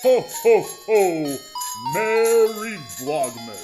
Ho, ho, ho! Merry Vlogmas!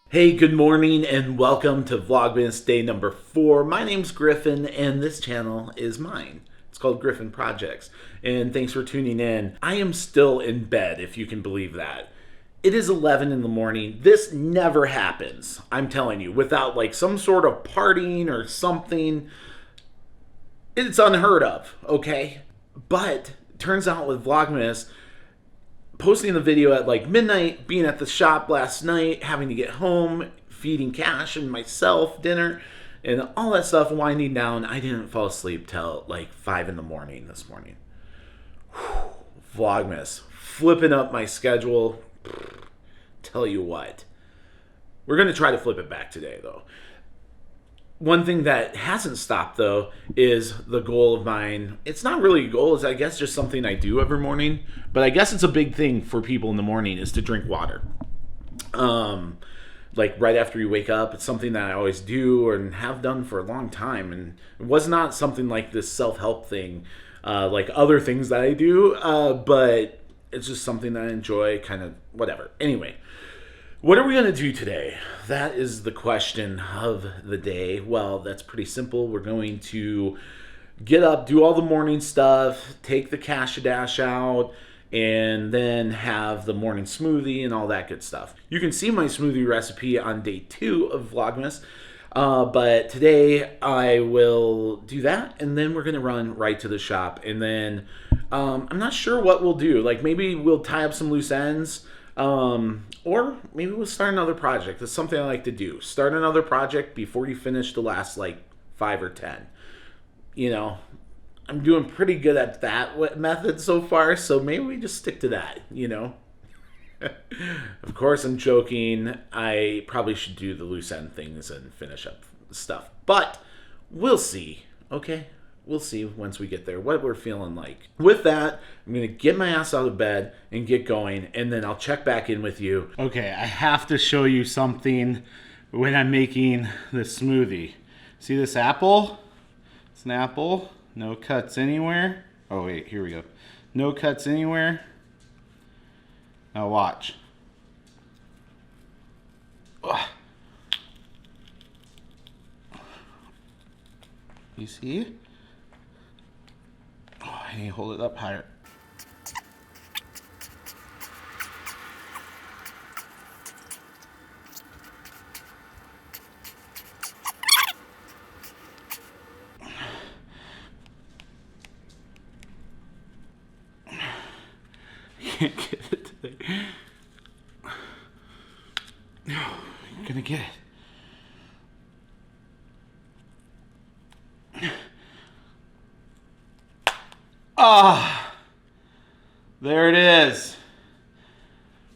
Hey, good morning and welcome to Vlogmas day number 4. My name's Griffin and this channel is mine. It's called Griffin Projects. And thanks for tuning in. I am still in bed, if you can believe that. It is 11 in the morning. This never happens, I'm telling you, without like some sort of partying or something. It's unheard of, okay? But turns out with Vlogmas, posting the video at like midnight, being at the shop last night, having to get home, feeding Cash and myself dinner, and all that stuff winding down, I didn't fall asleep till like 5 in the morning this morning. Whew. Vlogmas, flipping up my schedule. Tell you what. We're going to try to flip it back today though. One thing that hasn't stopped, though, is the goal of mine. It's not really a goal. It's, I guess, just something I do every morning. But I guess it's a big thing for people in the morning is to drink water. Like right after you wake up. It's something that I always do and have done for a long time. And it was not something like this self-help thing, like other things that I do. But it's just something that I enjoy, kind of whatever. Anyway. What are we going to do today? That is the question of the day. Well, that's pretty simple. We're going to get up, do all the morning stuff, take the Cash Dash out, and then have the morning smoothie and all that good stuff. You can see my smoothie recipe on day 2 of Vlogmas, but today I will do that, and then we're going to run right to the shop, and then I'm not sure what we'll do. Like maybe we'll tie up some loose ends, or maybe we'll start another project. That's something I like to do. Start another project before you finish the last like 5 or 10. You know, I'm doing pretty good at that method so far, so maybe we just stick to that, you know. Of course, I'm joking. I probably should do the loose end things and finish up stuff, but we'll see, okay? We'll see once we get there what we're feeling like. With that, I'm going to get my ass out of bed and get going, and then I'll check back in with you. Okay, I have to show you something when I'm making the smoothie. See this apple? It's an apple. No cuts anywhere. Oh, wait, here we go. No cuts anywhere. Now watch. Ugh. You see? I need to hold it up higher. Can't get it today. No, you're gonna get it. Ah, there it is.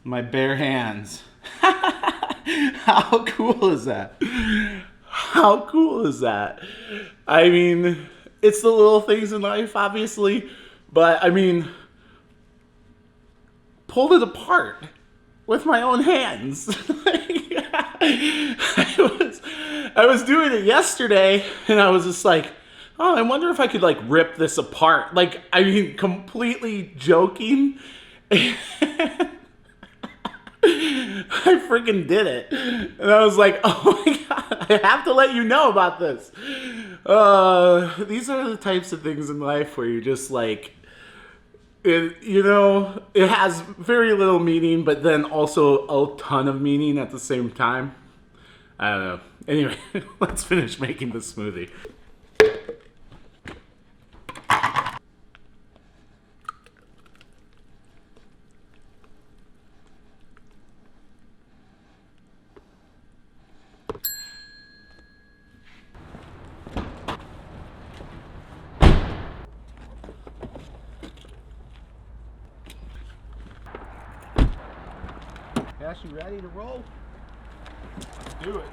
My bare hands. How cool is that? How cool is that? I mean, it's the little things in life, obviously, but I mean, pulled it apart with my own hands. I was doing it yesterday, and I was just like, oh, I wonder if I could, like, rip this apart. Like, I mean, completely joking. I freaking did it. And I was like, oh my God, I have to let you know about this. These are the types of things in life where you just, like, you know, it has very little meaning, but then also a ton of meaning at the same time. I don't know. Anyway, let's finish making the smoothie. Cash, you ready to roll? Let's do it.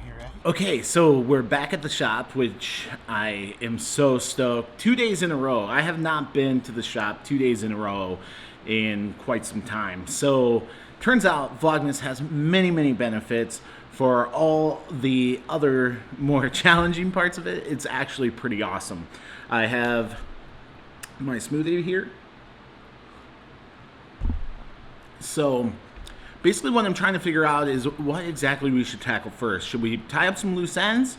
You ready? Okay, so we're back at the shop, which I am so stoked. 2 days in a row. I have not been to the shop 2 days in a row in quite some time. So turns out Vlogmas has many, many benefits. For all the other more challenging parts of it, it's actually pretty awesome. I have my smoothie here. So basically what I'm trying to figure out is what exactly we should tackle first. Should we tie up some loose ends,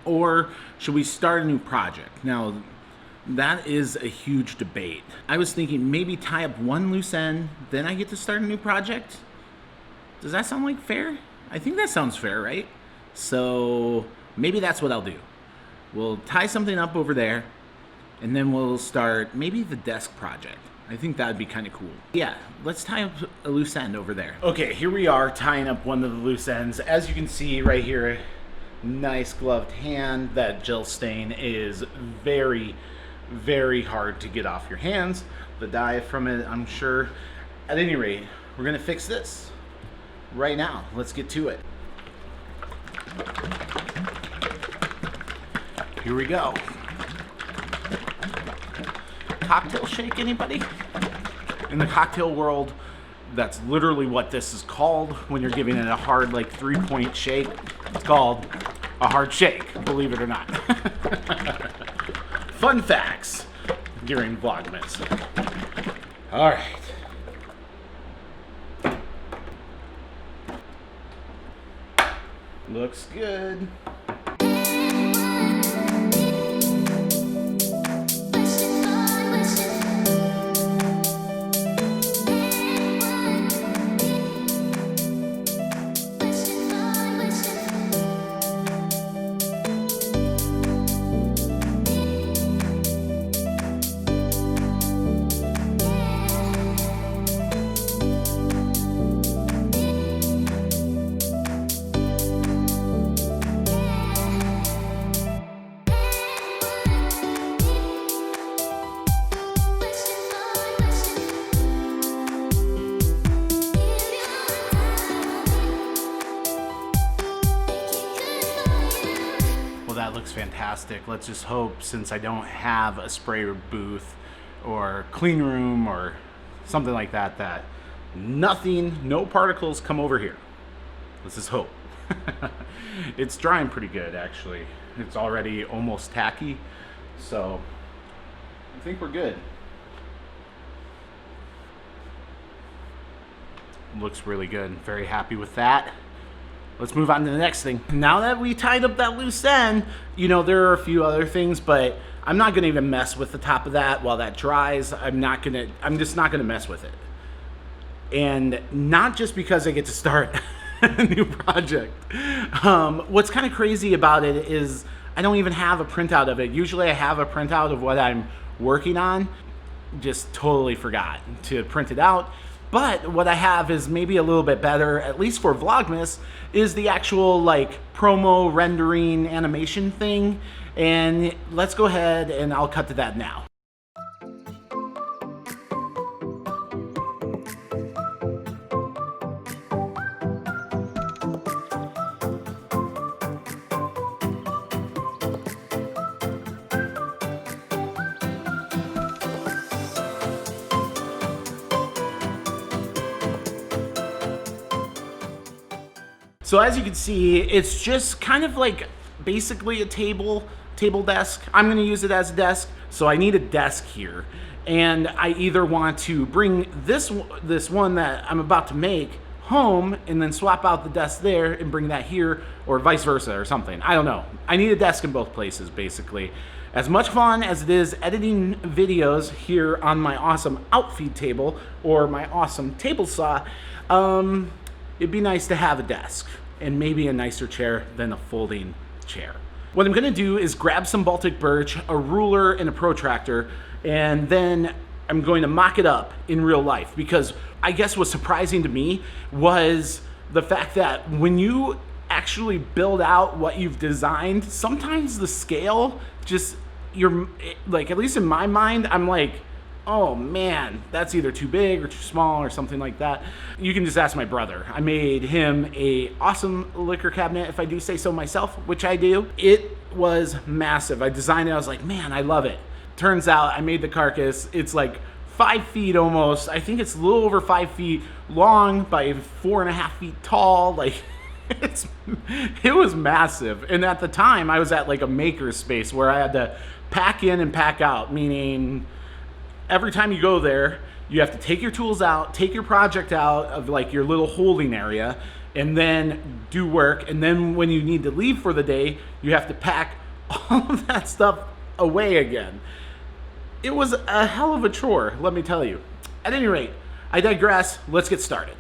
or should we start a new project? Now, that is a huge debate. I was thinking maybe tie up one loose end, then I get to start a new project. Does that sound like fair? I think that sounds fair, right? So maybe that's what I'll do. We'll tie something up over there, and then we'll start maybe the desk project. I think that'd be kind of cool. Yeah, let's tie up a loose end over there. Okay, here we are tying up one of the loose ends. As you can see right here, nice gloved hand. That gel stain is very, very hard to get off your hands. The dye from it, I'm sure. At any rate, we're gonna fix this right now. Let's get to it. Here we go. Cocktail shake, anybody? In the cocktail world, that's literally what this is called when you're giving it a hard, like, 3-point shake. It's called a hard shake, believe it or not. Fun facts during Vlogmas. All right. Looks good. That looks fantastic. Let's just hope, since I don't have a spray booth or clean room or something like that, that no particles come over here. Let's just hope. It's drying pretty good, actually. It's already almost tacky, so I think we're good. Looks really good. Very happy with that. Let's move on to the next thing. Now that we tied up that loose end, you know, there are a few other things, but I'm not gonna even mess with the top of that while that dries. I'm just not gonna mess with it. And not just because I get to start a new project. What's kind of crazy about it is I don't even have a printout of it. Usually I have a printout of what I'm working on. Just totally forgot to print it out. But what I have is maybe a little bit better, at least for Vlogmas, is the actual like promo rendering animation thing. And let's go ahead and I'll cut to that now. So as you can see, it's just kind of like basically a table desk. I'm gonna use it as a desk, so I need a desk here. And I either want to bring this one that I'm about to make home and then swap out the desk there and bring that here, or vice versa or something. I don't know. I need a desk in both places, basically. As much fun as it is editing videos here on my awesome outfeed table or my awesome table saw, it'd be nice to have a desk and maybe a nicer chair than a folding chair. What I'm gonna do is grab some Baltic birch, a ruler, and a protractor, and then I'm going to mock it up in real life, because I guess what's surprising to me was the fact that when you actually build out what you've designed, sometimes the scale just, you're like, at least in my mind, I'm like, oh man, that's either too big or too small or something like that. You can just ask my brother. I made him a awesome liquor cabinet, if I do say so myself, which I do. It was massive. I designed it, I was like, man, I love it. Turns out I made the carcass. It's like 5 feet almost. I think it's a little over 5 feet long by 4.5 feet tall. Like, it was massive. And at the time, I was at like a maker space where I had to pack in and pack out, meaning every time you go there, you have to take your tools out, take your project out of like your little holding area, and then do work. And then when you need to leave for the day, you have to pack all of that stuff away again. It was a hell of a chore, let me tell you. At any rate, I digress. Let's get started.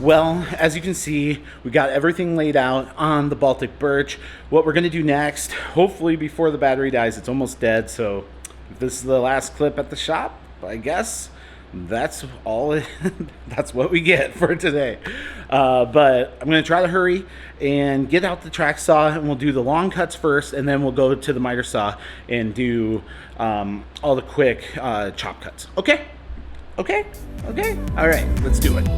Well, as you can see, we got everything laid out on the Baltic birch. What we're gonna do next, hopefully before the battery dies, it's almost dead, so if this is the last clip at the shop, I guess that's all that's what we get for today. But I'm gonna try to hurry and get out the track saw, and we'll do the long cuts first, and then we'll go to the miter saw and do all the quick chop cuts. Okay? Okay? Okay? All right, let's do it.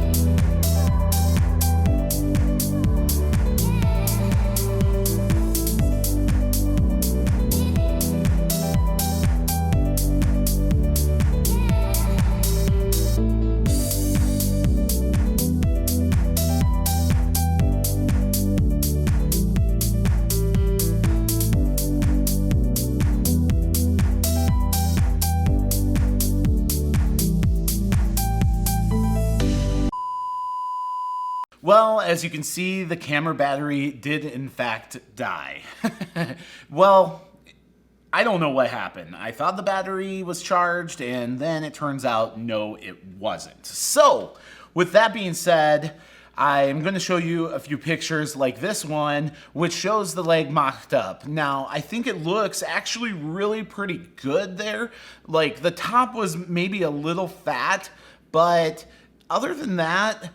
Well, as you can see, the camera battery did in fact die. Well, I don't know what happened. I thought the battery was charged, and then it turns out, no, it wasn't. So, with that being said, I'm going to show you a few pictures like this one, which shows the leg mocked up. Now, I think it looks actually really pretty good there. Like, the top was maybe a little fat, but other than that,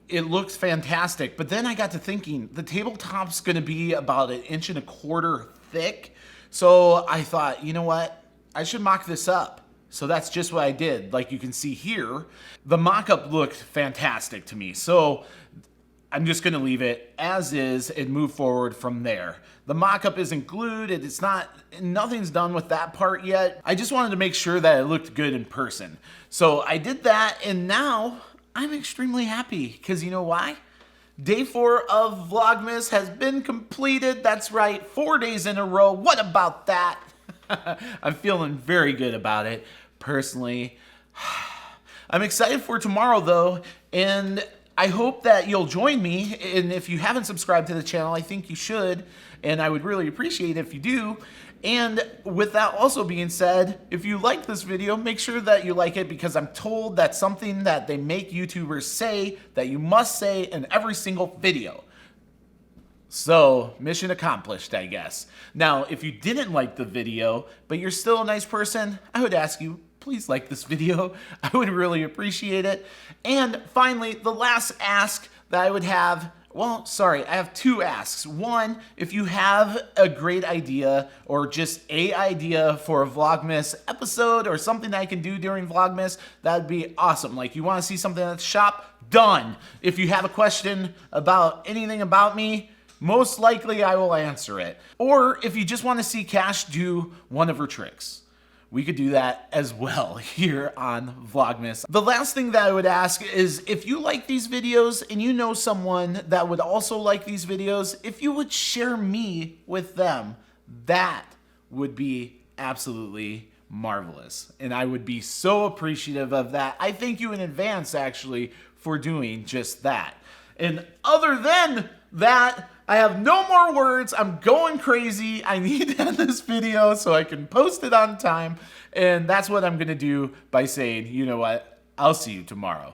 it looks fantastic. But then I got to thinking, the tabletop's gonna be about 1.25 inches thick. So I thought, you know what? I should mock this up. So that's just what I did. Like you can see here, the mock-up looked fantastic to me. So I'm just gonna leave it as is and move forward from there. The mock-up isn't glued, it's not, nothing's done with that part yet. I just wanted to make sure that it looked good in person. So I did that, and now I'm extremely happy, because you know why? Day 4 of Vlogmas has been completed. That's right, 4 days in a row. What about that? I'm feeling very good about it, personally. I'm excited for tomorrow, though, and I hope that you'll join me. And if you haven't subscribed to the channel, I think you should, and I would really appreciate it if you do. And with that also being said, if you like this video, make sure that you like it, because I'm told that's something that they make YouTubers say that you must say in every single video. So, mission accomplished, I guess. Now, if you didn't like the video, but you're still a nice person, I would ask you, please like this video. I would really appreciate it. And finally, the last ask that I would have, well, sorry, I have 2 asks. One, if you have a great idea or just an idea for a Vlogmas episode or something that I can do during Vlogmas, that'd be awesome. Like you want to see something at the shop, done. If you have a question about anything about me, most likely I will answer it. Or if you just want to see Cash do one of her tricks, we could do that as well here on Vlogmas. The last thing that I would ask is, if you like these videos and you know someone that would also like these videos, if you would share me with them, that would be absolutely marvelous. And I would be so appreciative of that. I thank you in advance, actually, for doing just that. And other than that, I have no more words. I'm going crazy. I need to end this video so I can post it on time. And that's what I'm going to do by saying, you know what? I'll see you tomorrow.